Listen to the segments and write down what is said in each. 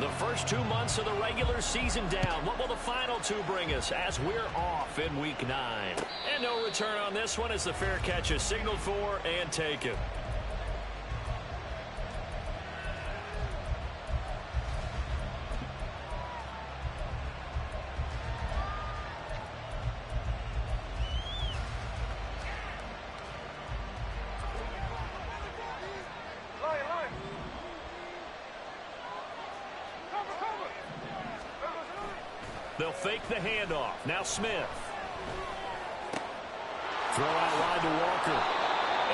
The first 2 months of the regular season down. What will the final 2 bring us as we're off in week 9? And no return on this one as the fair catch is signaled for and taken. They'll fake the handoff. Now Smith. Throw out wide to Walker.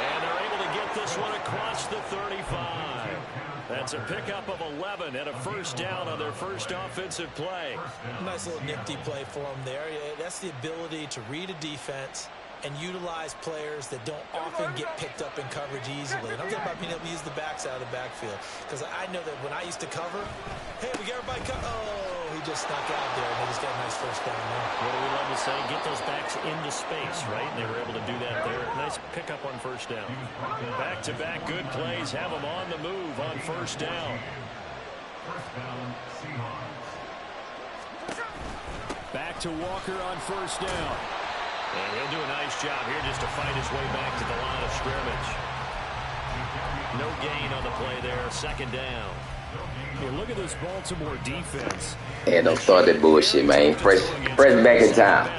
And they're able to get this one across the 35. That's a pickup of 11 and a first down on their first offensive play. Nice little nifty play for them there. That's the ability to read a defense and utilize players that don't often get picked up in coverage easily. And I'm talking about being able to use the backs out of the backfield. Because I know that when I used to cover, hey, we got everybody cut. Oh, he just snuck out there, and they just got a nice first down there. What do we love to say? Get those backs into space, right? And they were able to do that there. Nice pickup on first down. Back-to-back good plays have them on the move on first down. Back to Walker on first down. And he'll do a nice job here just to fight his way back to the line of scrimmage. No gain on the play there. Second down. Hey, look at this Baltimore defense. Yeah, don't start that bullshit, man. Fresh back in time.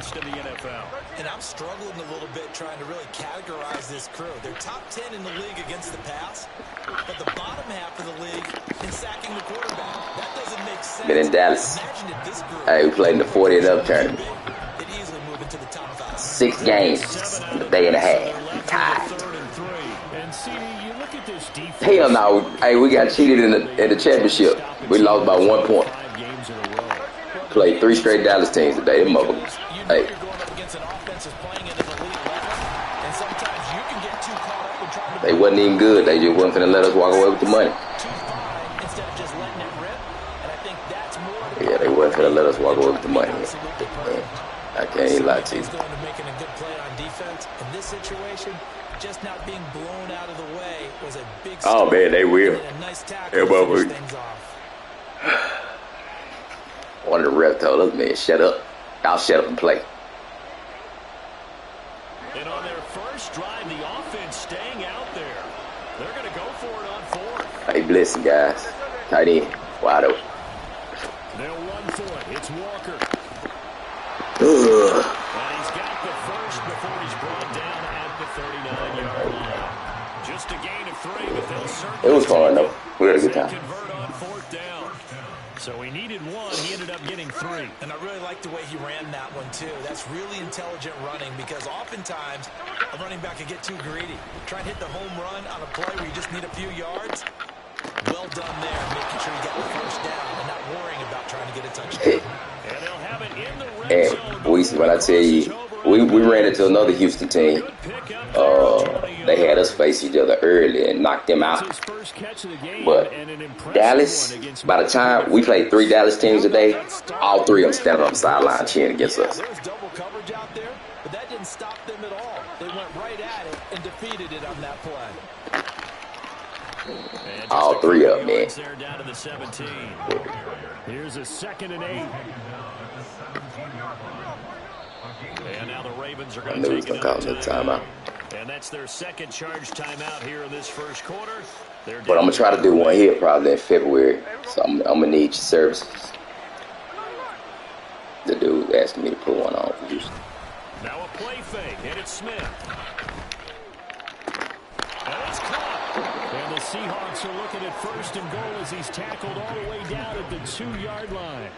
And I'm struggling a little bit trying to really categorize this crew. They're top 10 in the league against the pass, but the bottom half of the league in sacking the quarterback. That doesn't make sense. Been in Dallas. Hey, we played in the 40 and up tournament. 6 games in a day and a half. Tied. Hell no. Hey, we got cheated in the championship. We lost by 1 point. Played 3 straight Dallas teams today. Them motherfuckers. Hey. They wasn't even good. They just wasn't finna let us walk away with the money. Yeah, they wasn't finna let us walk away with the money. I can't even lie to you. Oh man, they will. One of the refs told us, man, shut up. I'll shut up and play. And on their first drive, the offense staying out there. They're going to go for it on 4th. Hey, listen, guys. Tight end. Wide open. They'll run for it. It's Walker. And he's got the first before he's brought down at the 39-yard line. Just a gain of 3, but they'll certainly... It was fun, though. We had a good time. Convert on 4th down. So he needed 1. He ended up getting 3. And I really like the way he ran that one, too. That's really intelligent running because oftentimes a running back can get too greedy. Try and hit the home run on a play where you just need a few yards. Well done there, making sure you got the first down and not worrying about trying to get a touchdown. And they'll have it in the red zone. When I tell you, we ran into another Houston team. They had us face each other early and knocked them out. But Dallas, by the time we played 3 Dallas teams today, all 3 of them standing on the sideline cheering against us. There was double coverage out there, but that didn't stop them at all. They went right at it and defeated it on that play. All 3 of them, man. Down to the 17. Here's a 2nd and 8. And now the Ravens are going to take another timeout. And that's their second charge timeout here in this first quarter. But I'm going to try to do one here probably in February. So I'm going to need your services. The dude asking me to put one on for Houston. Now a play fake, and it's Smith. And it's caught. And the Seahawks are looking at 1st and goal as he's tackled all the way down at the 2-yard line.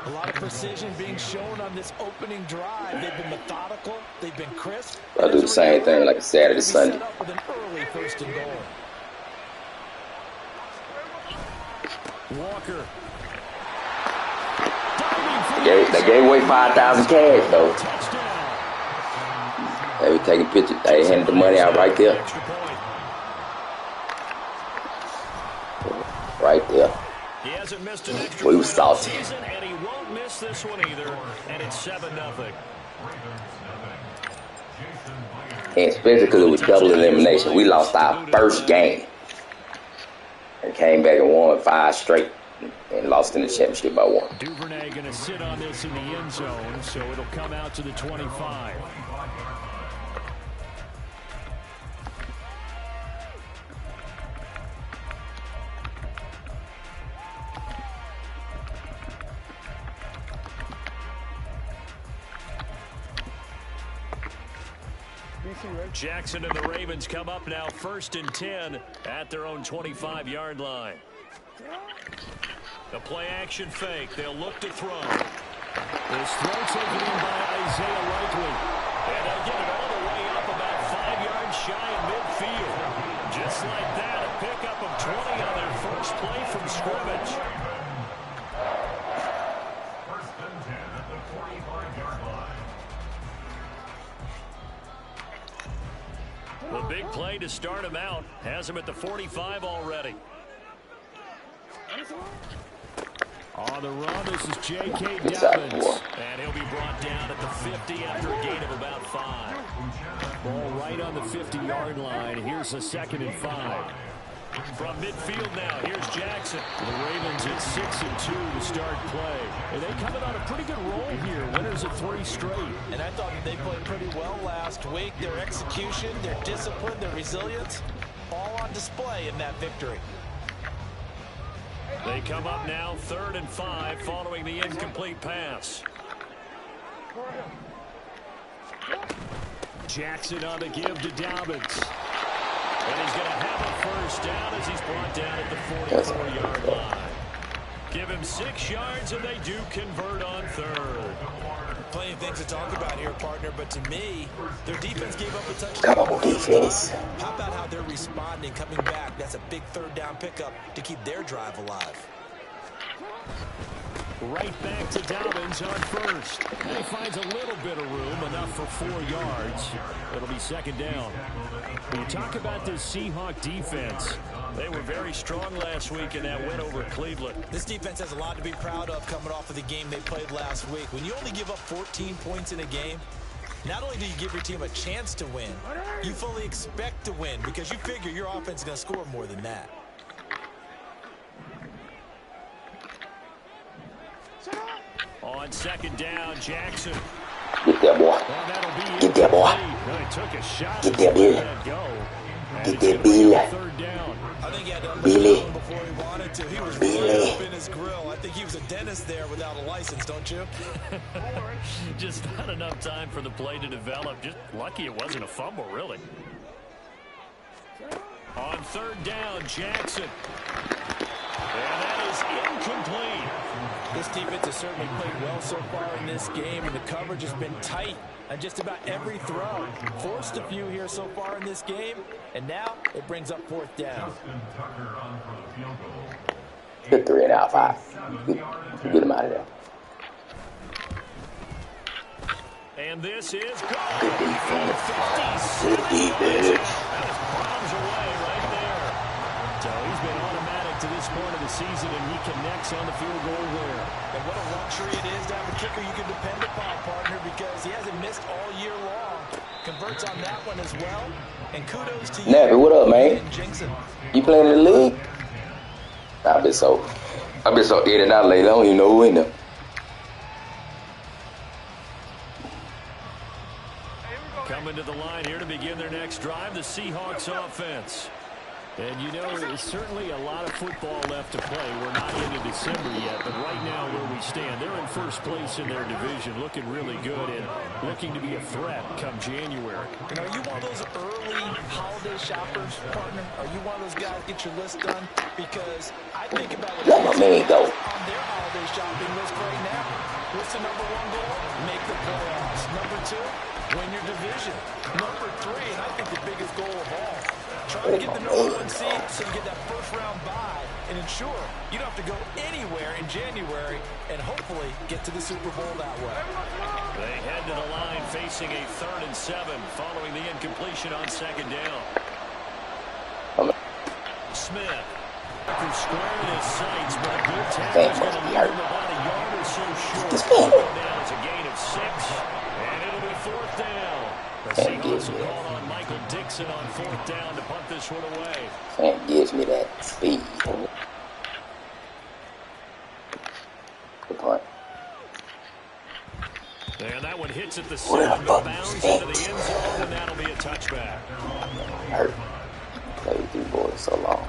A lot of precision being shown on this opening drive. They've been methodical. They've been crisp. I'll do the same thing like a Saturday, Sunday. With an early 1st and goal. Walker. They gave away 5,000 cash though. They were taking pictures. They handed the money out right there. Right there. He hasn't missed an extra we were salty. And he won't miss this one either. And it's 7-0. And especially because it was double elimination. We lost our first game. And came back and won 5 straight. and lost in the championship by 1. Duvernay going to sit on this in the end zone, so it'll come out to the 25. Jackson and the Ravens come up now 1st and 10 at their own 25-yard line. The play action fake. They'll look to throw. This throw taken in by Isaiah Likely. And they'll get it all the way up about 5 yards shy of midfield. Just like that, a pickup of 20 on their first play from scrimmage. First and 10 at the 45-yard line. The big play to start him out has him at the 45 already. On the run, this is J.K. Dobbins. And he'll be brought down at the 50 after a gain of about 5. Ball right on the 50-yard line. Here's a 2nd and 5. From midfield now, here's Jackson. The Ravens at 6-2 to start play. And they coming on a pretty good roll here. Winners of 3 straight. And I thought that they played pretty well last week. Their execution, their discipline, their resilience, all on display in that victory. They come up now 3rd and 5 following the incomplete pass. Jackson on the give to Dobbins. And he's going to have a 1st down as he's brought down at the 44-yard line. Give him 6 yards, and they do convert on 3rd. Plenty of things to talk about here, partner, but to me, their defense gave up a touchdown. Come on, defense. How about how they're responding, coming back? That's a big 3rd down pickup to keep their drive alive. Right back to Dobbins on 1st. And he finds a little bit of room, enough for 4 yards. It'll be 2nd down. When you talk about this Seahawk defense, they were very strong last week in that win over Cleveland. This defense has a lot to be proud of coming off of the game they played last week. When you only give up 14 points in a game, not only do you give your team a chance to win, you fully expect to win because you figure your offense is going to score more than that. On 2nd down, Jackson. Get that boy. Get that boy. Get that Bill. Get that Bill. I think he had to Billy. before he wanted to. He was Billy. right up in his grill. I think he was a dentist there without a license, don't you? Just not enough time for the play to develop. Just lucky it wasn't a fumble, really. On 3rd down, Jackson. And that is incomplete. This defense has certainly played well so far in this game, and the coverage has been tight on just about every throw. Forced a few here so far in this game, and now it brings up 4th down. Good 3 and out, 5. Get him out of there. And this is good. Good defense. Good defense. That was bombs away right there. So he's been automatic to this point of the season, and he connects on the field goal there. And what a luxury it is to have a kicker you can depend upon, partner, because he hasn't missed all year long. Converts on that one as well. And kudos to you. Nappy, what up, man? You playing in the league? I've been so in and out lately. I don't even know who in there. Coming to the line here to begin their next drive, the Seahawks offense. And you know, there's certainly a lot of football left to play. We're not into December yet, but right now where we stand, they're in 1st place in their division, looking really good and looking to be a threat come January. And are you one of those early holiday shoppers, partner? Are you one of those guys get your list done? Because I think about it Let my man go. on their holiday shopping list right now. What's the number 1 goal? Make the playoffs. Number 2, win your division. Number 3, and I think the biggest goal of all, try to get the number 1 seed so you get that 1st round bye and ensure you don't have to go anywhere in January and hopefully get to the Super Bowl that way. They head to the line facing a 3rd and 7 following the incompletion on 2nd down. Smith. Square in his sights, but a good tackle is going to leave him about a yard or so short. Now it's a gain of 6, and it'll be 4th down. The Seahawks will call on Michael Dixon on 4th down to punt this one away. That gives me that speed. hits it the Where the 7, fuck bounds is into the that? end zone, and that'll be a touchback. Hurt. Played with these boys so long.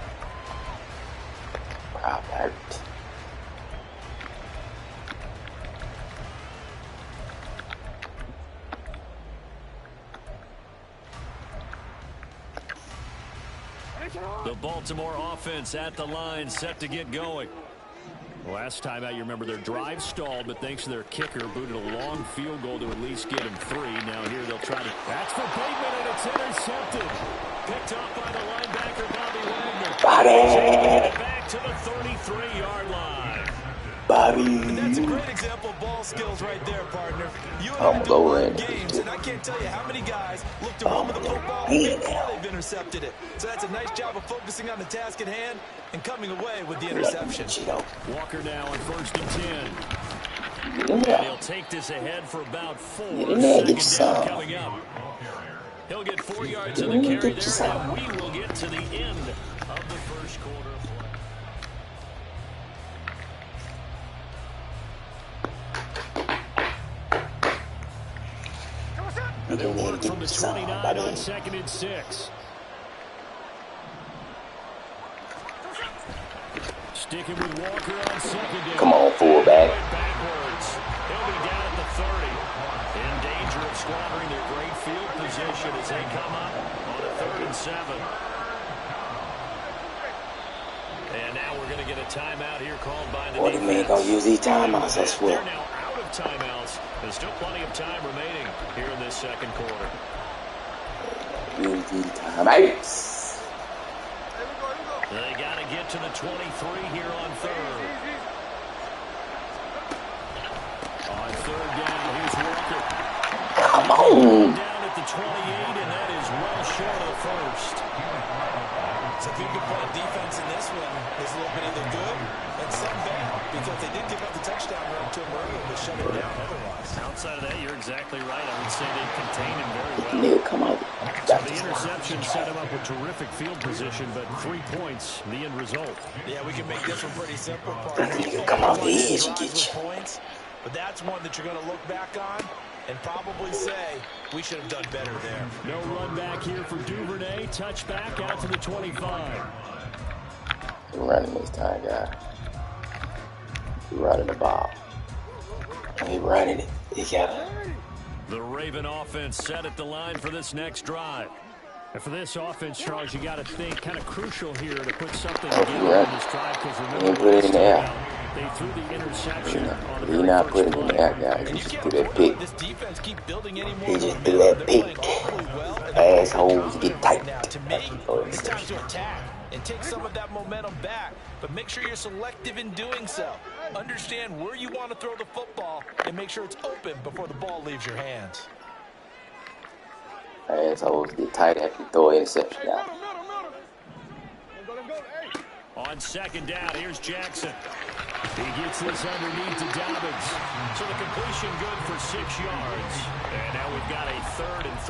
Probably hurt. The Baltimore offense at the line, set to get going. Last time out, you remember their drive stalled, but thanks to their kicker, booted a long field goal to at least get him 3. Now here they'll try to... That's for Bateman, and it's intercepted. Picked up by the linebacker, Bobby Wagner. Bobby! Back to the 33-yard line. Bobby! And that's a great example of ball skills right there, partner. You and I I'm do a lot low of games, and I can't tell you how many guys look to run with the football before they've intercepted it. So that's a nice job of focusing on the task at hand and coming away with the interception. Walker now on 1st and 10. And he'll take this ahead for about 4. Second down coming up. He'll get 4 yards in the carry there, and we will get to the end of the first quarter. And they'll work from the 29 on 2nd and 6. Sticking with Walker on 2nd down. Come on, fullback. Backwards. He'll be down at the 30. In danger of squandering their great field position as they come up on a 3rd and 7. And now we're going to get a timeout here called by the defense. Man gonna use these timeouts, I swear. They're now out of timeouts. There's still plenty of time remaining here in this second quarter. Use these timeouts. They got to get to the 23 here on 3rd. On 3rd down, here's Walker. Come on. Down at the 28, and that is well short of 1st. So if you can play defense in this one, there's a little bit either good and some bad, because they did give up the touchdown run to him earlier, but shut him down otherwise. Outside of that, you're exactly right. I would say they contained him very well. Nigga, come on. So the interception set him up with terrific field position, but 3 points, the end result. Yeah, we can make this one pretty simple. Nigga, come off the edge and get you. Points, but that's one that you're going to look back on and probably say we should have done better there. No run back here for Duvernay. Touchback out to the 25. We're running this time, guys. We're running the ball. We're running it. You got it. The Raven offense set at the line for this next drive. And for this offense, Charles, you got to think kind of crucial here to put something together in this drive, because remember, put it in the air. They threw the interception on the You're not putting it in the air, guys. You just threw that pick. This defense keep building any more. He just threw that pick. Assholes get tight. Now, to me, it's time to attack and take some of that momentum back, but make sure you're selective in doing so. Understand where you want to throw the football and make sure it's open before the ball leaves your hands. Assholes get tight after you throw an interception out. On 2nd down, here's Jackson. He gets this underneath to Dobbins. So the completion good for 6 yards. And now we've got a 3rd and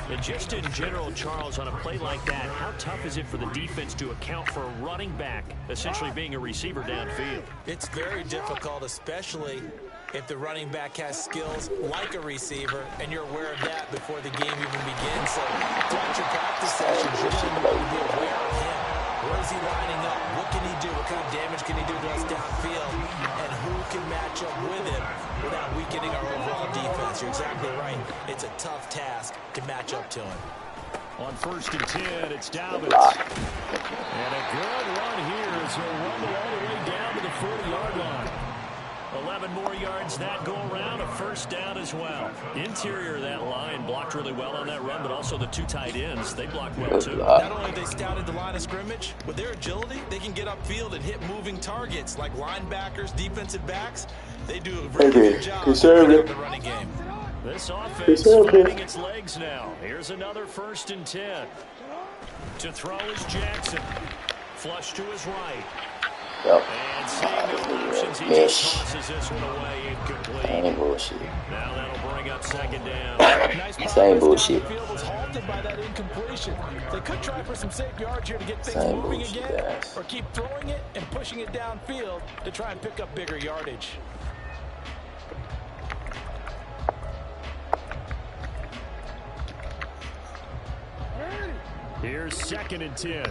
3. And just in general, Charles, on a play like that, how tough is it for the defense to account for a running back essentially being a receiver downfield? It's very difficult, especially if the running back has skills like a receiver, and you're aware of that before the game even begins. So throughout your practice sessions, you're going to be aware of him. Where is he lining up? What can he do? What kind of damage can he do to us downfield? And who can match up with him without weakening our overall defense? You're exactly right. It's a tough task to match up to him. On 1st and 10, it's Dobbins. And a good run here as he'll rumble all the way down to the 40-yard line. 11 more yards that go around, a 1st down as well. Interior of that line blocked really well on that run, but also the 2 tight ends, they blocked well too. Not only have they scouted the line of scrimmage, with their agility, they can get upfield and hit moving targets like linebackers, defensive backs. They do a very good job of the running game. This offense finding its legs now. Here's another 1st and 10. To throw is Jackson. Flush to his right. Yep. And seeing no options, he just tosses this one away incomplete. Ain't bullshit. Now that'll bring up 2nd down. Nice Same bullshit. The field was halted by that incompletion. They could try for some safe yards here to get things Same moving bullshit, again, guys. or keep throwing it and pushing it downfield to try and pick up bigger yardage. Here's 2nd and 10.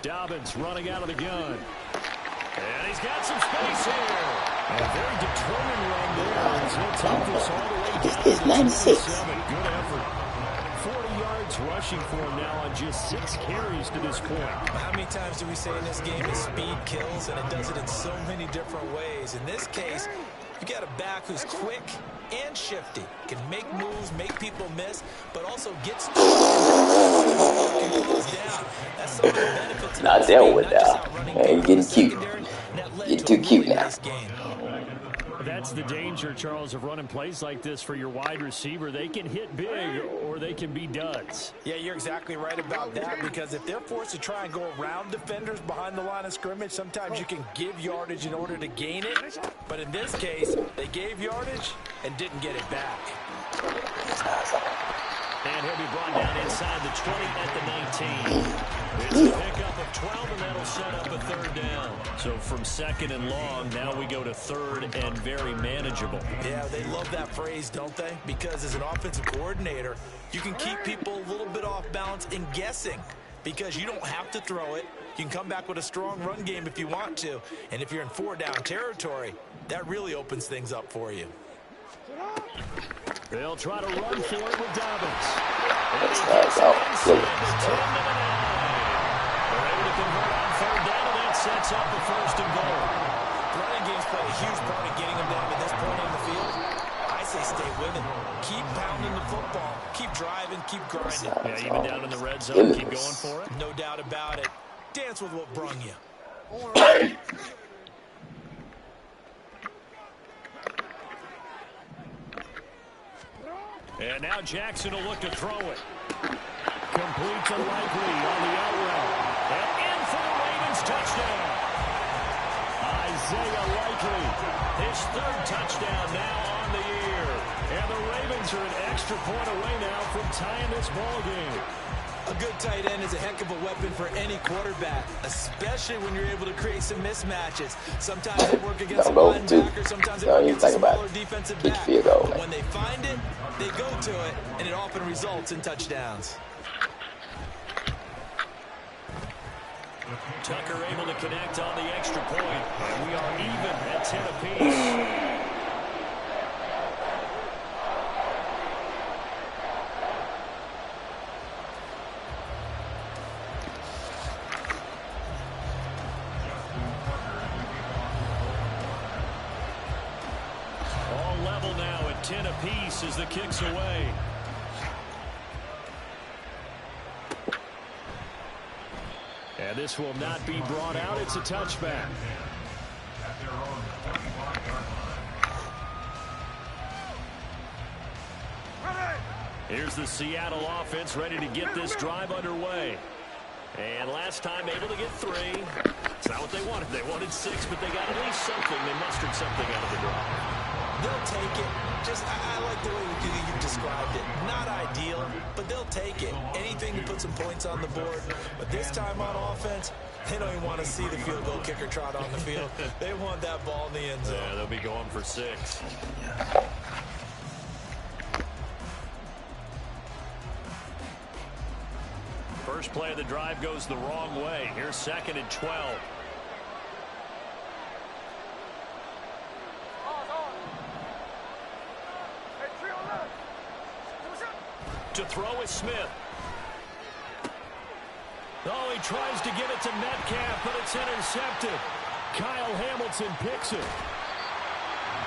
Dobbins running out of the gun. And he's got some space here. And a very determined run there. He'll take this all the way down. This is 96. Good effort. 40 yards rushing for him now on just 6 carries to this point. How many times do we say in this game is speed kills, and it does it in so many different ways. In this case, you got a back who's quick and shifty, can make moves, make people miss, but also gets down. That's some of the benefits. Not there with that. Man, getting cute. Getting too cute now. That's the danger, Charles, of running plays like this for your wide receiver. They can hit big or they can be duds. Yeah, you're exactly right about that, because if they're forced to try and go around defenders behind the line of scrimmage, sometimes you can give yardage in order to gain it. But in this case, they gave yardage and didn't get it back. And he'll be brought down inside the 20 at the 19. It's a pickup of 12, and that'll set up a 3rd down. So from 2nd and long, now we go to 3rd and very manageable. Yeah, they love that phrase, don't they? Because as an offensive coordinator, you can keep people a little bit off balance and guessing, because you don't have to throw it. You can come back with a strong run game if you want to. And if you're in 4-down territory, that really opens things up for you. They'll try to run for it with Dobbins. That's out. They're able to convert on 3rd down, and that sets up the 1st and goal. The running game's played a huge part in getting them down to this point on the field. I say stay with it. Keep pounding the football. Keep driving. Keep grinding. Yeah, even down in the red zone, keep going for it. No doubt about it. Dance with what brung you. And now Jackson will look to throw it. Completes unlikely on the out route. And in for the Ravens touchdown. Isaiah Likely, his 3rd touchdown now on the year. And the Ravens are an extra point away now from tying this ball game. A good tight end is a heck of a weapon for any quarterback, especially when you're able to create some mismatches. Sometimes they work against a linebacker, sometimes they work against a smaller defensive back. But when they find it, they go to it, and it often results in touchdowns. Tucker able to connect on the extra point. And we are even at 10 apiece. All level now at 10 apiece as the kick's away. And this will not be brought out. It's a touchback. Here's the Seattle offense ready to get this drive underway. And last time able to get 3. It's not what they wanted. They wanted 6, but they got at least something. They mustered something out of the drive. They'll take it. I like the way you described it. Not ideal, but they'll take it. Anything to put some points on the board. But this time on offense, they don't even want to see the field goal kicker trot on the field. They want that ball in the end zone. Yeah, they'll be going for 6. First play of the drive goes the wrong way. Here's 2nd and 12. To throw is Smith. Oh, he tries to get it to Metcalf, but it's intercepted. Kyle Hamilton picks it.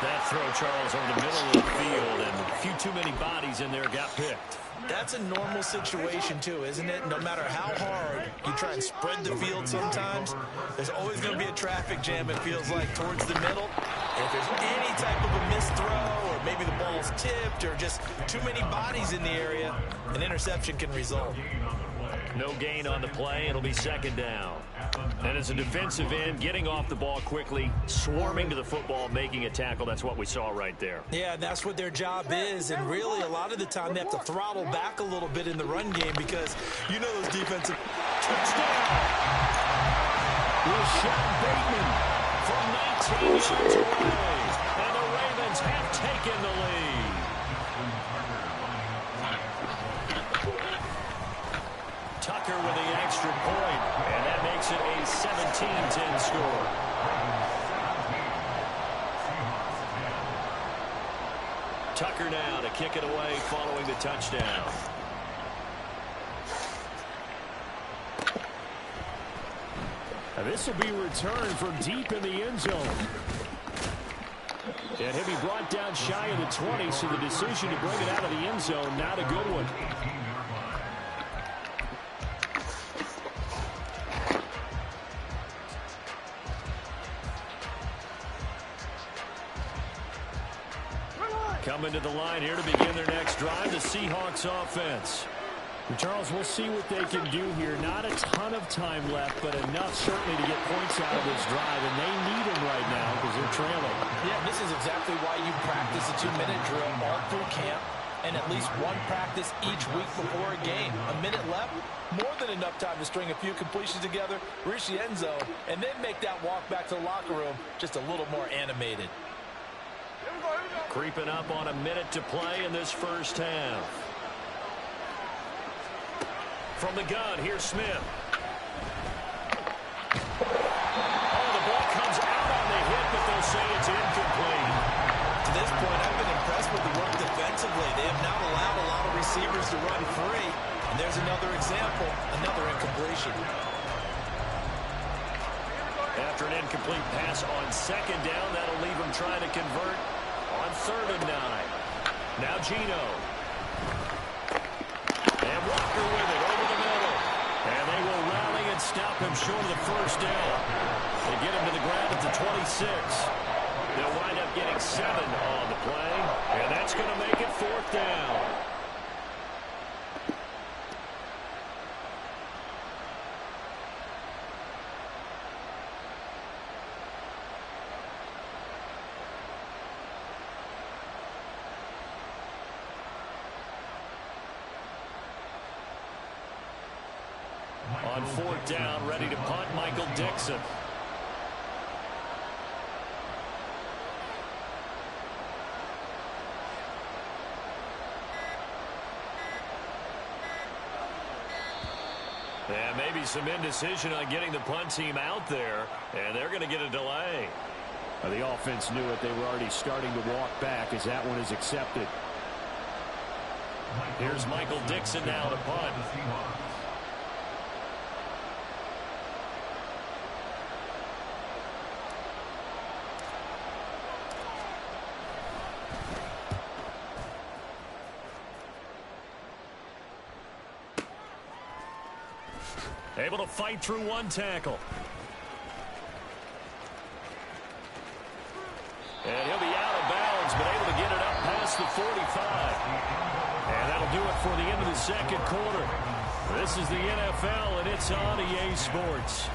That throw, Charles, over the middle of the field, and a few too many bodies in there got picked. That's a normal situation, too, isn't it? No matter how hard you try and spread the field sometimes, there's always going to be a traffic jam, it feels like, towards the middle. And if there's any type of a missed throw, or maybe the ball's tipped, or just too many bodies in the area, an interception can result. No gain on the play. It'll be 2nd down. And as a defensive end, getting off the ball quickly, swarming to the football, making a tackle, that's what we saw right there. Yeah, and that's what their job is. And really, a lot of the time, they have to throttle back a little bit in the run game because you know those defensive... Touchdown! Rashad Bateman from Bullshit ass pick. And the Ravens have taken the lead. Tucker with the extra point, and that makes it a 17-10 score. Tucker now to kick it away following the touchdown. Now this will be returned from deep in the end zone. And he'll be brought down shy of the 20, so the decision to bring it out of the end zone, not a good one. Coming to the line here to begin their next drive, the Seahawks offense. Charles, we'll see what they can do here. Not a ton of time left, but enough certainly to get points out of this drive, and they need them right now because they're trailing. Yeah, this is exactly why you practice a 2-minute drill all through camp and at least one practice each week before a game. A minute left, more than enough time to string a few completions together, reach the end zone, and then make that walk back to the locker room just a little more animated. Creeping up on a minute to play in this first half. From the gun, here's Smith. Oh, the ball comes out on the hit, but they'll say it's incomplete. To this point, I've been impressed with the work defensively. They have not allowed a lot of receivers to run free. And there's another example, another incompletion. After an incomplete pass on second down, that'll leave them trying to convert on 3rd and 9. Now Gino. And Walker with it over the middle. And they will rally and stop him short of the first down. They get him to the ground at the 26. They'll wind up getting 7 on the play. And that's going to make it 4th down. On 4th down, ready to punt, Michael Dixon. And maybe some indecision on getting the punt team out there, and they're going to get a delay. The offense knew it. They were already starting to walk back as that one is accepted. Here's Michael Dixon now to punt. Able to fight through one tackle. And he'll be out of bounds, but able to get it up past the 45. And that'll do it for the end of the second quarter. This is the NFL, and it's on EA Sports.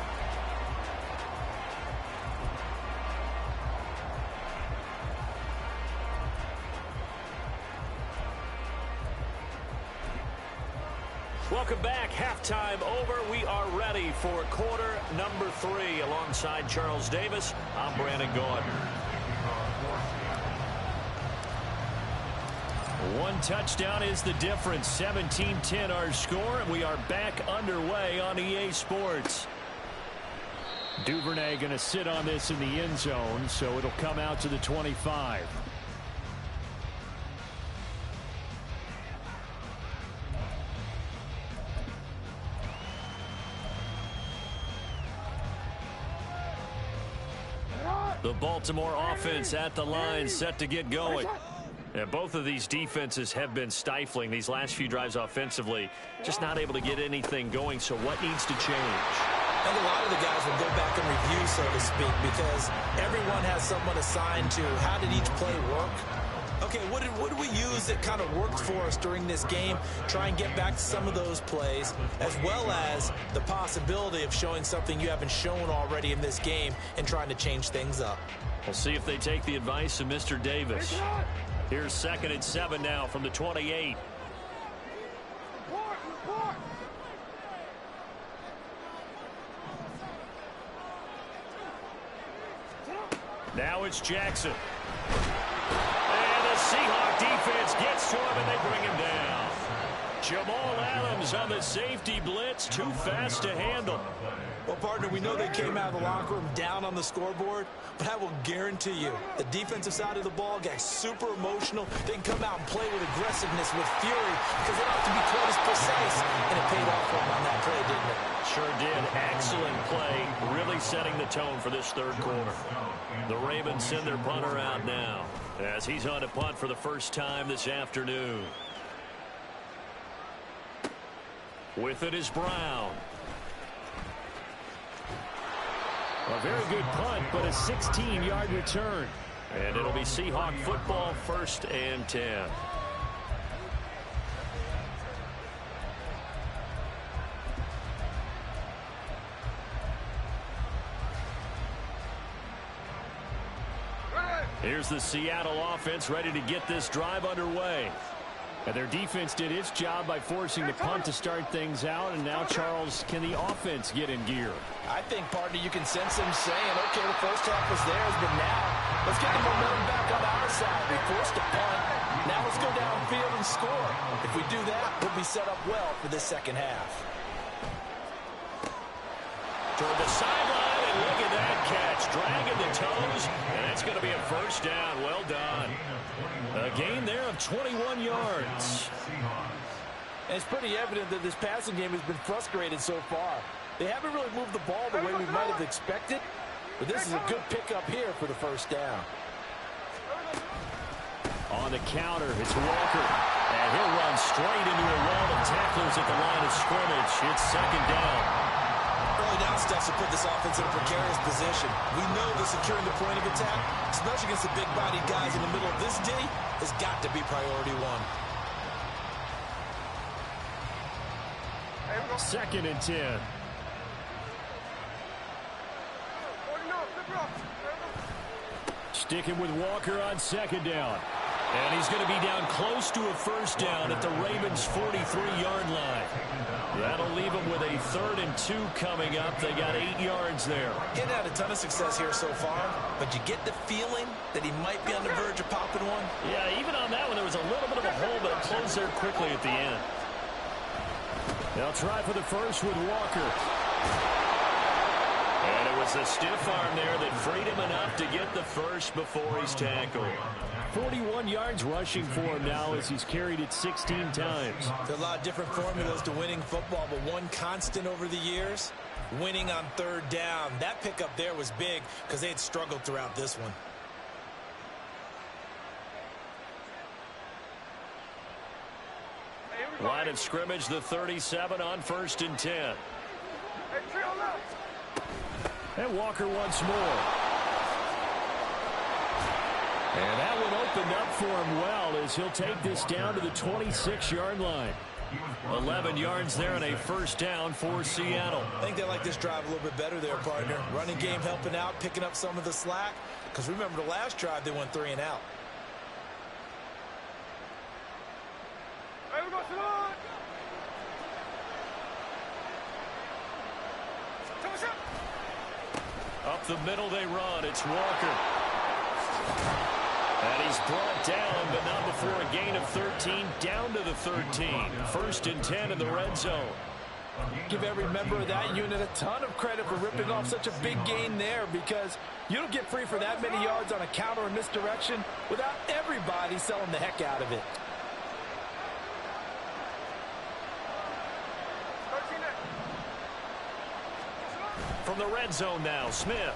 Welcome back. Halftime over. We are ready for quarter number 3. Alongside Charles Davis, I'm Brandon Gordon. One touchdown is the difference. 17-10 our score, and we are back underway on EA Sports. Duvernay going to sit on this in the end zone, so it'll come out to the 25. The Baltimore offense at the line, set to get going. And both of these defenses have been stifling these last few drives offensively. Just not able to get anything going, so what needs to change? I think a lot of the guys will go back and review, so to speak, because everyone has someone assigned to how did each play work. Okay, what did we use that kind of worked for us during this game? Try and get back to some of those plays, as well as the possibility of showing something you haven't shown already in this game and trying to change things up. We'll see if they take the advice of Mr. Davis. Here's 2nd and 7 now from the 28. Now it's Jackson. And the Seahawk defense gets to him, and they bring him down. Jamal Adams on the safety blitz, too fast to handle. Well, partner, we know they came out of the locker room down on the scoreboard, but I will guarantee you the defensive side of the ball got super emotional. They can come out and play with aggressiveness, with fury, because they don't have to be quite as precise, and it paid off for them on that play, didn't it? Sure did. Excellent play, really setting the tone for this third quarter. The Ravens send their punter out now as he's on to punt for the first time this afternoon. With it is Brown. A very good punt, but a 16-yard return. And it'll be Seahawk football, 1st and 10. Here's the Seattle offense ready to get this drive underway. And their defense did its job by forcing the punt to start things out. And now, Charles, can the offense get in gear? I think, partner, you can sense them saying, okay, the first half was theirs, but now let's get the momentum back on our side. We forced a punt. Now let's go downfield and score. If we do that, we'll be set up well for this second half. Toward the sideline, and look at that catch. Dragging the toes, and that's going to be a first down. Well done. A gain there of 21 yards. And it's pretty evident that this passing game has been frustrated so far. They haven't really moved the ball the way we might have expected, but this is a good pickup here for the first down. On the counter, it's Walker. And he'll run straight into a wall of tacklers at the line of scrimmage. It's 2nd down. Early down steps to put this offense in a precarious position. We know that securing the point of attack, especially against the big-bodied guys in the middle of this D, has got to be priority one. 2nd and 10. Sticking with Walker on 2nd down. And he's going to be down close to a first down at the Ravens' 43-yard line. That'll leave them with a 3rd and 2 coming up. They got 8 yards there. Getting had a ton of success here so far, but you get the feeling that he might be on the verge of popping one. Yeah, even on that one, there was a little bit of a hole, but it closed there quickly at the end. They'll try for the first with Walker. And it was a stiff arm there that freed him enough to get the first before he's tackled. 41 yards rushing for him now as he's carried it 16 times. There are a lot of different formulas to winning football, but one constant over the years, winning on 3rd down. That pickup there was big because they had struggled throughout this one. Line of scrimmage, the 37 on 1st and 10. And Walker once more. And that one opened up for him well as he'll take this down to the 26-yard line. 11 yards there and a first down for Seattle. I think they like this drive a little bit better there, partner. Running game helping out, picking up some of the slack. Because remember the last drive, they went 3 and out. Up the middle they run. It's Walker. And he's brought down, but not before a gain of 13, down to the 13. 1st and 10 in the red zone. Give every member of that unit a ton of credit for ripping off such a big gain there, because you don't get free for that many yards on a counter or misdirection without everybody selling the heck out of it. From the red zone now, Smith.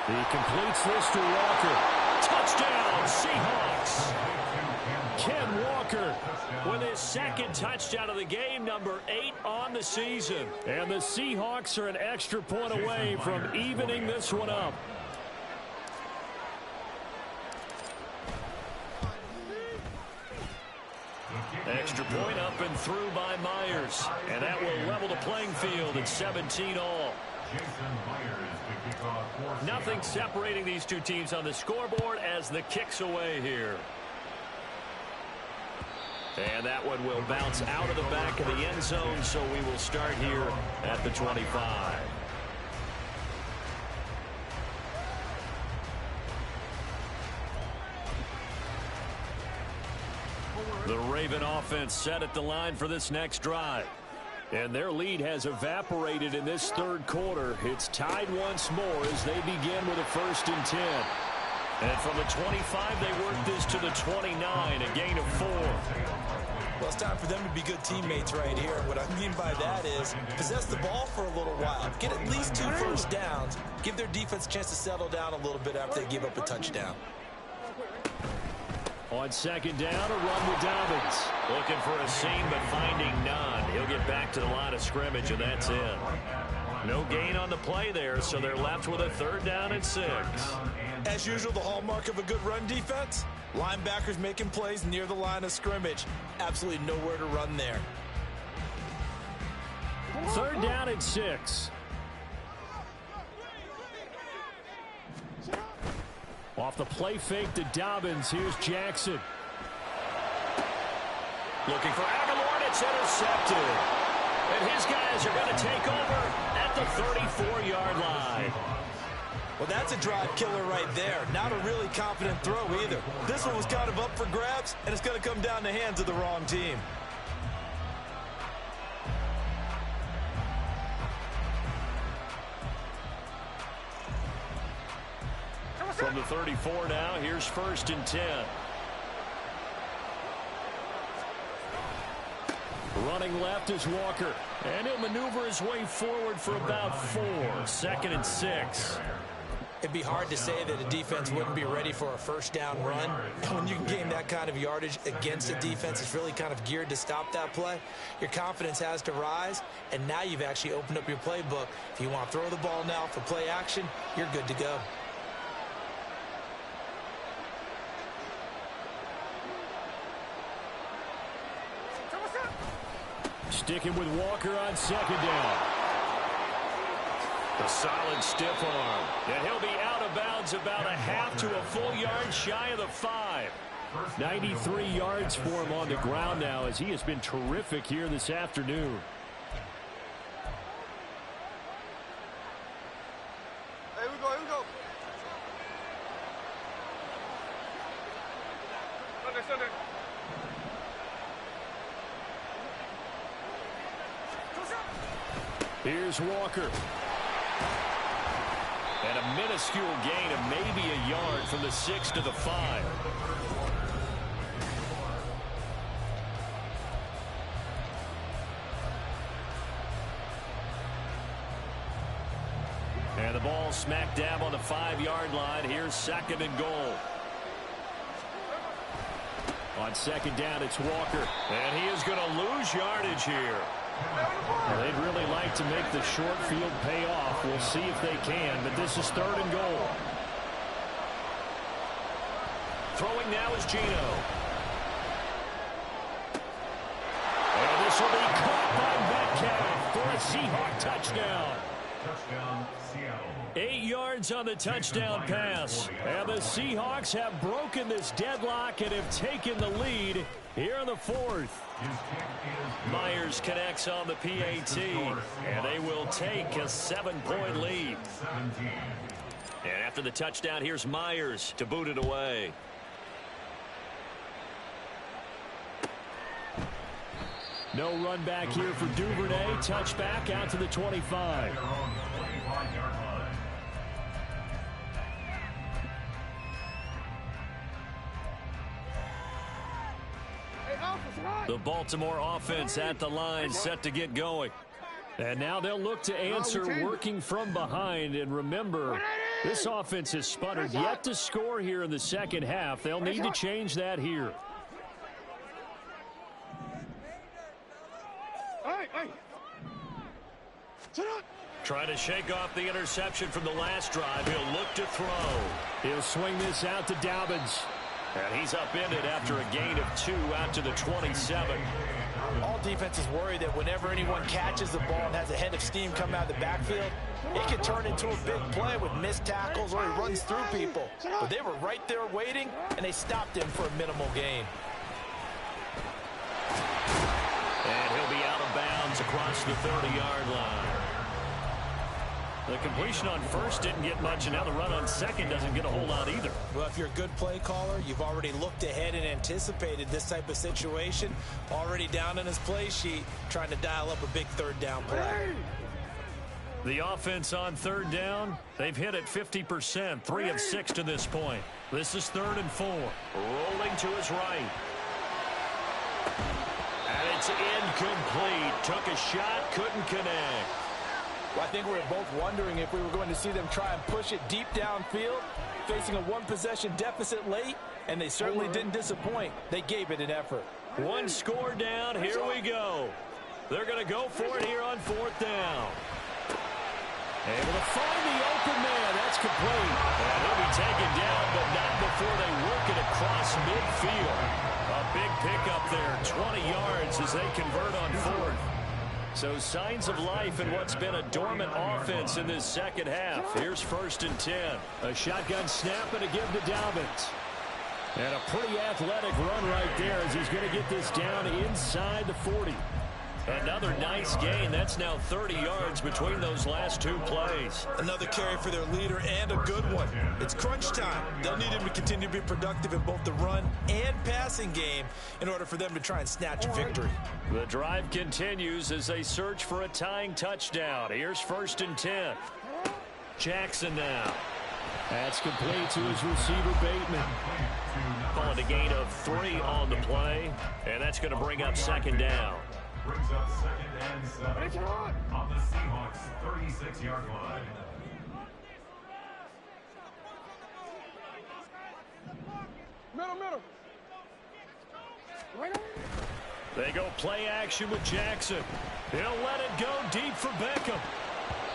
He completes this to Walker. Touchdown, Seahawks. Ken Walker with his 2nd touchdown of the game, number 8 on the season. And the Seahawks are an extra point away from evening this one up. Extra point up and through by Myers. And that will level the playing field at 17 all. Nothing separating these two teams on the scoreboard as the kick's away here. And that one will bounce out of the back of the end zone, so we will start here at the 25. The Raven offense set at the line for this next drive. And their lead has evaporated in this third quarter. It's tied once more as they begin with a 1st and 10. And from the 25, they work this to the 29, a gain of 4. Well, it's time for them to be good teammates right here. What I mean by that is possess the ball for a little while. Get at least 2 first downs. Give their defense a chance to settle down a little bit after they give up a touchdown. On 2nd down, a run with Dobbins. Looking for a seam, but finding none. He'll get back to the line of scrimmage, and that's it. No gain on the play there, so they're left with a 3rd down and 6. As usual, the hallmark of a good run defense, linebackers making plays near the line of scrimmage. Absolutely nowhere to run there. 3rd down and 6. Off the play fake to Dobbins. Here's Jackson. Looking for Aguilar, and it's intercepted. And his guys are going to take over at the 34-yard line. Well, that's a drive killer right there. Not a really confident throw either. This one was kind of up for grabs, and it's going to come down the hands of the wrong team. From the 34 now, here's 1st and 10. Running left is Walker. And he'll maneuver his way forward for about 4. 2nd and 6. It'd be hard to say that a defense wouldn't be ready for a 1st down run. When you can gain that kind of yardage against a defense that's really kind of geared to stop that play, your confidence has to rise, and now you've actually opened up your playbook. If you want to throw the ball now for play action, you're good to go. Sticking with Walker on 2nd down. A solid stiff arm. And he'll be out of bounds about a half to a full yard shy of the 5. 93 yards for him on the ground now as he has been terrific here this afternoon. Here we go, here we go. Sunday. Here's Walker. And a minuscule gain of maybe a yard from the 6 to the 5. And the ball smack dab on the 5-yard line. Here's 2nd and goal. On 2nd down, it's Walker. And he is going to lose yardage here. Well, they'd really like to make the short field pay off. We'll see if they can, but this is 3rd and goal. Throwing now is Gino. And this will be caught by Metcalf for a Seahawk touchdown. Touchdown, Seattle. 8 yards on the touchdown pass. And the Seahawks have broken this deadlock and have taken the lead here in the 4th. Myers connects on the PAT, and they will take a 7-point lead. And after the touchdown, here's Myers to boot it away. No run back here for Duvernay. Touchback out to the 25. The Baltimore offense at the line, set to get going. And now they'll look to answer working from behind. And remember, this offense has sputtered yet to score here in the 2nd half. They'll need to change that here. Trying to shake off the interception from the last drive. He'll look to throw. He'll swing this out to Dobbins. And he's upended after a gain of 2 out to the 27. All defenses worry that whenever anyone catches the ball and has a head of steam come out of the backfield, it can turn into a big play with missed tackles or he runs through people. But they were right there waiting, and they stopped him for a minimal gain. And he'll be out of bounds across the 30-yard line. The completion on first didn't get much, and now the run on second doesn't get a whole lot either. Well, if you're a good play caller, you've already looked ahead and anticipated this type of situation. Already down in his play sheet, trying to dial up a big third down play. The offense on third down, they've hit it 50%, 3 of 6 to this point. This is 3rd and 4. Rolling to his right. And it's incomplete. Took a shot, couldn't connect. Well, I think we were both wondering if we were going to see them try and push it deep downfield, facing a one-possession deficit late, and they certainly didn't disappoint. They gave it an effort. One score down. Here we go. They're going to go for it here on 4th down. Able to find the open man. That's complete. And he'll be taken down, but not before they work it across midfield. A big pickup there, 20 yards as they convert on 4th. So signs of life in what's been a dormant offense in this second half. Here's 1st and 10. A shotgun snap and a give to Dobbins. And a pretty athletic run right there as he's going to get this down inside the 40. Another nice gain. That's now 30 yards between those last 2 plays. Another carry for their leader and a good one. It's crunch time. They'll need him to continue to be productive in both the run and passing game in order for them to try and snatch a victory. The drive continues as they search for a tying touchdown. Here's 1st and 10. Jackson now. That's complete to his receiver, Bateman. Calling a gain of 3 on the play, and that's going to bring up 2nd down. Brings up 2nd and 7 on the Seahawks 36-yard line. Middle. They go play action with Jackson. He'll let it go deep for Beckham.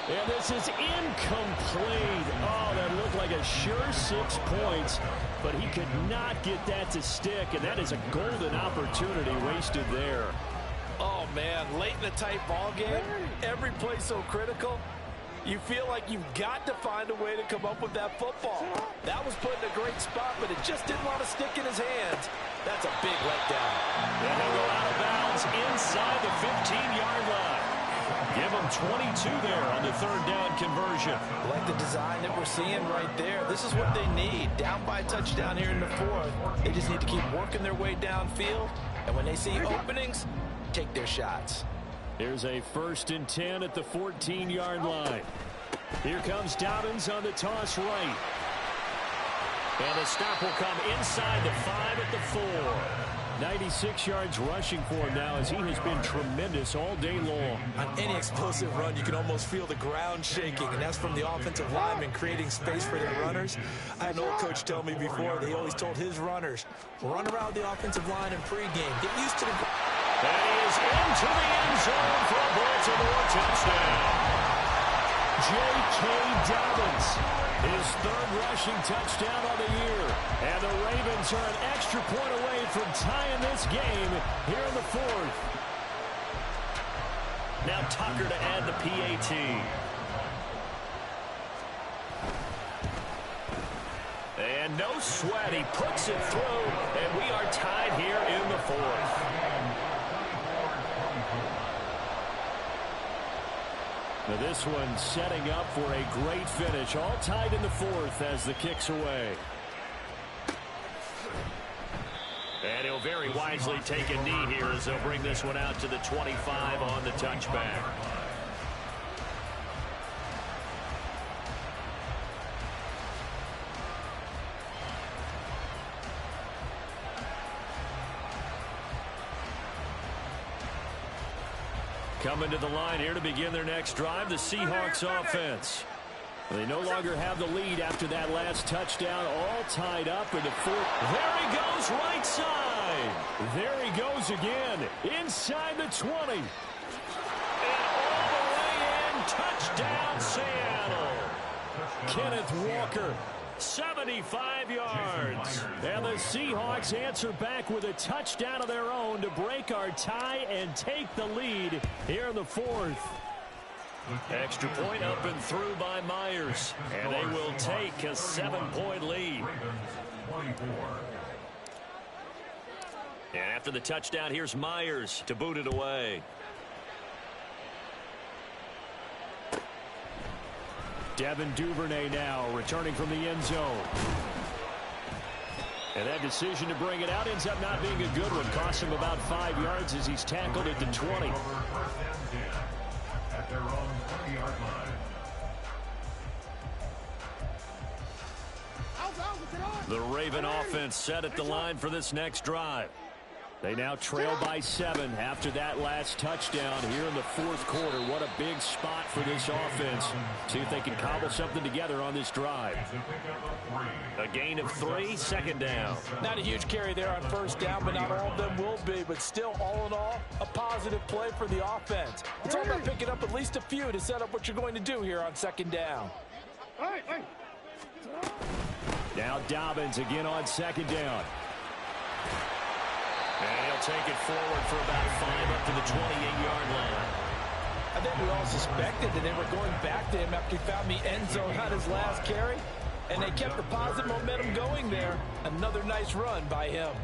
And this is incomplete. Oh, that looked like a sure 6 points, but he could not get that to stick, and that is a golden opportunity wasted there. Oh, man, late in a tight ball game, every play so critical. You feel like you've got to find a way to come up with that football. That was put in a great spot, but it just didn't want to stick in his hands. That's a big letdown. And he'll go out of bounds inside the 15-yard line. Give him 22 there on the 3rd down conversion. I like the design that we're seeing right there. This is what they need. Down by a touchdown here in the 4th. They just need to keep working their way downfield. And when they see openings, take their shots. Here's a 1st and 10 at the 14-yard line. Here comes Dobbins on the toss right. And the stop will come inside the 5 at the 4. 96 yards rushing for him now as he has been tremendous all day long. On any explosive run, you can almost feel the ground shaking, and that's from the offensive linemen creating space for their runners. I had an old coach tell me before, they always told his runners, run around the offensive line in pregame. Get used to the... And he is into the end zone for a Baltimore touchdown. J.K. Dobbins, his 3rd rushing touchdown of the year. And the Ravens are an extra point away from tying this game here in the 4th. Now Tucker to add the PAT. And no sweat. He puts it through, and we are tied here in the 4th. Now this one setting up for a great finish. All tied in the 4th as the kick's away. And he'll very wisely take a knee here as they'll bring this one out to the 25 on the touchback. Coming to the line here to begin their next drive, the Seahawks offense. They no longer have the lead after that last touchdown, all tied up in the 4th. There he goes, right side. There he goes again, inside the 20. And all the way in, touchdown Seattle. Kenneth Walker, 75 yards. And the Seahawks answer back with a touchdown of their own to break our tie and take the lead here in the 4th. Extra point up and through by Myers. And they will take a 7-point lead. And after the touchdown, here's Myers to boot it away. Devin Duvernay now returning from the end zone. And that decision to bring it out ends up not being a good one. Costs him about 5 yards as he's tackled at the 20. At their own 20-yard line. The Raven offense set at the line for this next drive. They now trail by 7 after that last touchdown here in the fourth quarter. What a big spot for this offense. See if they can cobble something together on this drive. A gain of 3, second down. Not a huge carry there on first down, but not all of them will be. But still, all in all, a positive play for the offense. It's all about picking up at least a few to set up what you're going to do here on second down. Now Dobbins again on second down. And he'll take it forward for about 5 up to the 28-yard line. I think we all suspected that they were going back to him after he found the end zone on his last carry. And they kept the positive momentum going there. Another nice run by him.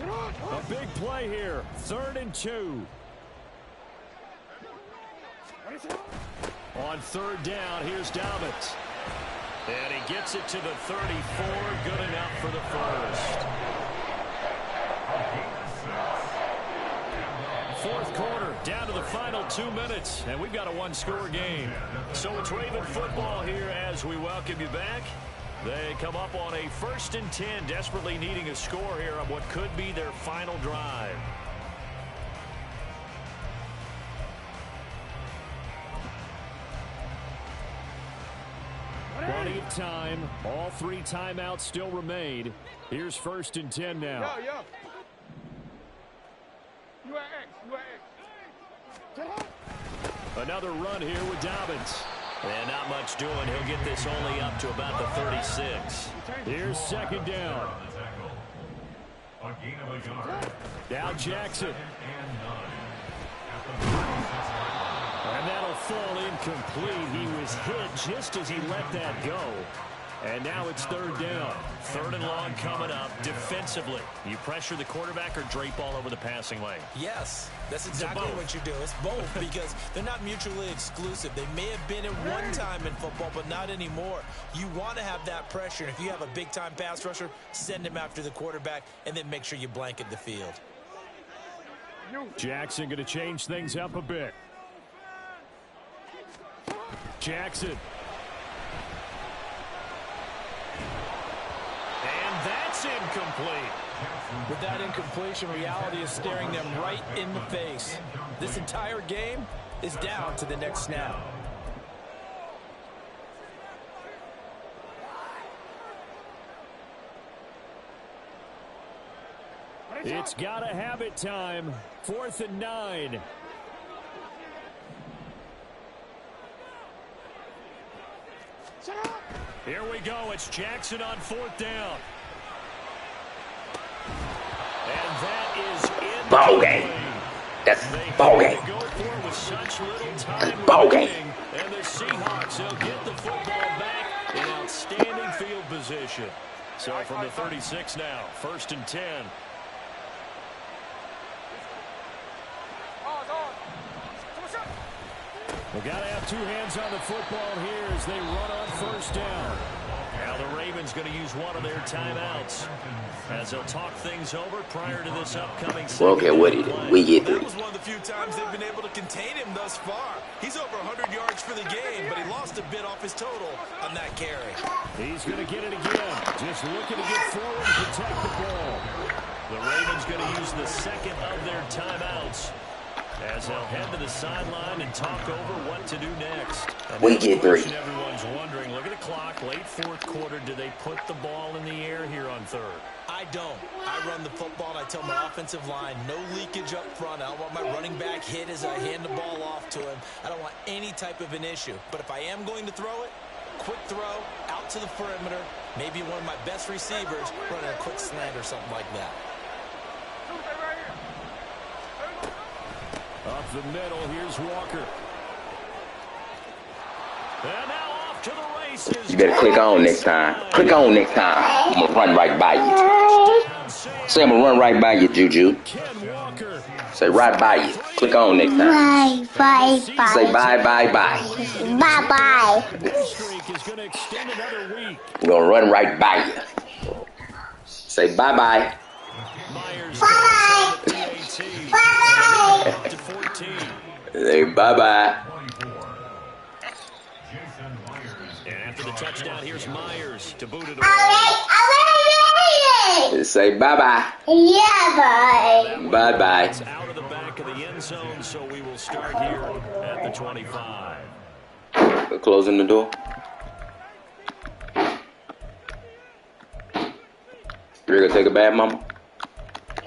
A big play here. 3rd and 2. On 3rd down, here's Dobbins. And he gets it to the 34. Good enough for the first. Fourth quarter, down to the final 2 minutes, and we've got a one-score game. So it's Raven football here as we welcome you back. They come up on a 1st and 10, desperately needing a score here on what could be their final drive. Plenty of time. All 3 timeouts still remain. Here's 1st and 10 now. Yeah. Another run here with Dobbins. And not much doing. He'll get this only up to about the 36. Here's 2nd down. A gain of a yard. Now Jackson. And that'll fall incomplete. He was hit just as he let that go. And now it's 3rd down. 3rd and long coming up. Defensively, you pressure the quarterback or drape all over the passing lane? Yes, that's exactly what you do. It's both because they're not mutually exclusive. They may have been at one time in football, but not anymore. You want to have that pressure. And if you have a big-time pass rusher, send him after the quarterback and then make sure you blanket the field. Jackson going to change things up a bit. Jackson. And that's incomplete. With that incompletion, reality is staring them right in the face. This entire game is down to the next snap. It's got to have it time. 4th and 9. Here we go. It's Jackson on 4th down. And that is in ball game. That's ball game. That's ball game. And the Seahawks will get the football back in outstanding field position. So from the 36 now, 1st and 10. We've got to have 2 hands on the football here as they run on 1st down. Now the Ravens going to use one of their timeouts as they'll talk things over prior to this upcoming well, okay, what did we get 3? That was one of the few times they've been able to contain him thus far. He's over 100 yards for the game, but he lost a bit off his total on that carry. He's going to get it again. Just looking to get forward and protect the ball. The Ravens going to use the 2nd of their timeouts as they'll head to the sideline and talk over what to do next. And we get 3. Everyone's wondering, look at the clock, late 4th quarter, do they put the ball in the air here on 3rd? I don't. I run the football and I tell my offensive line, no leakage up front. I don't want my running back hit as I hand the ball off to him. I don't want any type of an issue. But if I am going to throw it, quick throw, out to the perimeter, maybe one of my best receivers running a quick slant or something like that. Up the middle, here's Walker. And now off to the races. You better click on next time. Click on next time. I'm going to run right by you. Say I'm going to run right by you, Juju. Ken Walker Say right by you. Click on next time. Bye. Say bye. Bye. Streak is going to extend another week. We're going to run right by you. Say bye. Myers Bye. to 14. Say bye. And after the touchdown, here's Myers to boot it away. Say bye. Yeah, Bye. It's out of the back of the end zone, so we will start here at the 25. We're closing the door. You're going to take a bath, mama?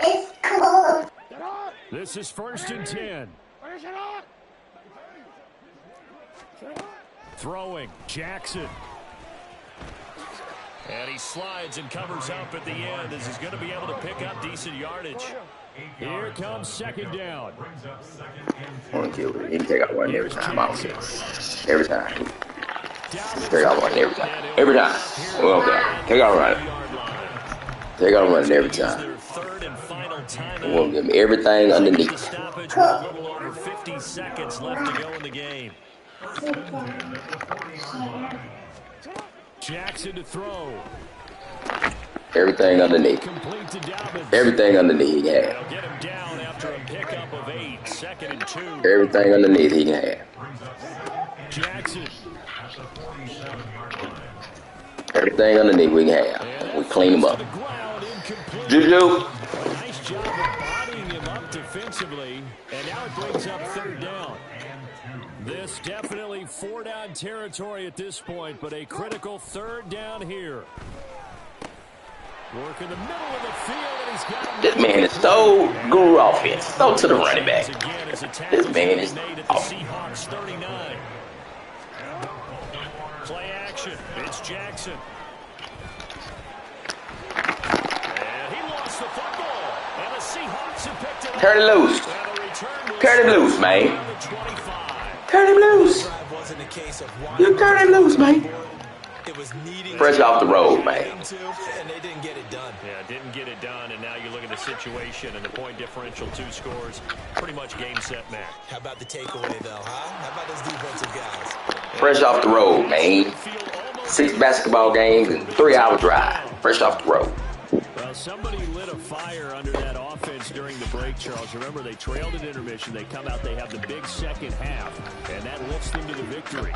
It's cool. This is 1st and 10. Throwing, Jackson. And he slides and covers up at the end as he's going to be able to pick up decent yardage. Here comes 2nd down. I want to kill it. He can take out one every time. I don't care. Every time. Take out one every time. Every time. Well, okay. Take out running. Take out running every time. We're going to give him everything underneath. Stoppage with a little over 50 seconds left to go in the game. Jackson to throw. Everything underneath. Everything underneath he can have. They'll get him down after a pickup of 8. 2nd and 2. Everything underneath he can have. Jackson. Everything underneath we can have. We clean him up. Juju. Nice job of bodying him up defensively. And now it brings up 3rd down. This definitely 4-down territory at this point, but a critical 3rd down here. Work in the middle of the field, and he's got This man is so guru offense. So to the running back. This man is awesome. Seahawks 39. Play action. It's Jackson. And he lost the football. And the Seahawks have picked it up. Turn it loose. Turn him loose, man. Turn him loose. You turn him loose, man. Fresh off the road, man. And they didn't get it done. Yeah, didn't get it done, and now you look at the situation and the point differential, 2 scores, pretty much game, set, match. How about the takeaway, though, huh? How about those defensive guys? Fresh off the road, man. 6 basketball games and 3-hour drive. Fresh off the road. Well, somebody lit a fire under that offense during the break, Charles. Remember, they trailed at intermission. They come out, they have the big second half, and that lifts them to the victory.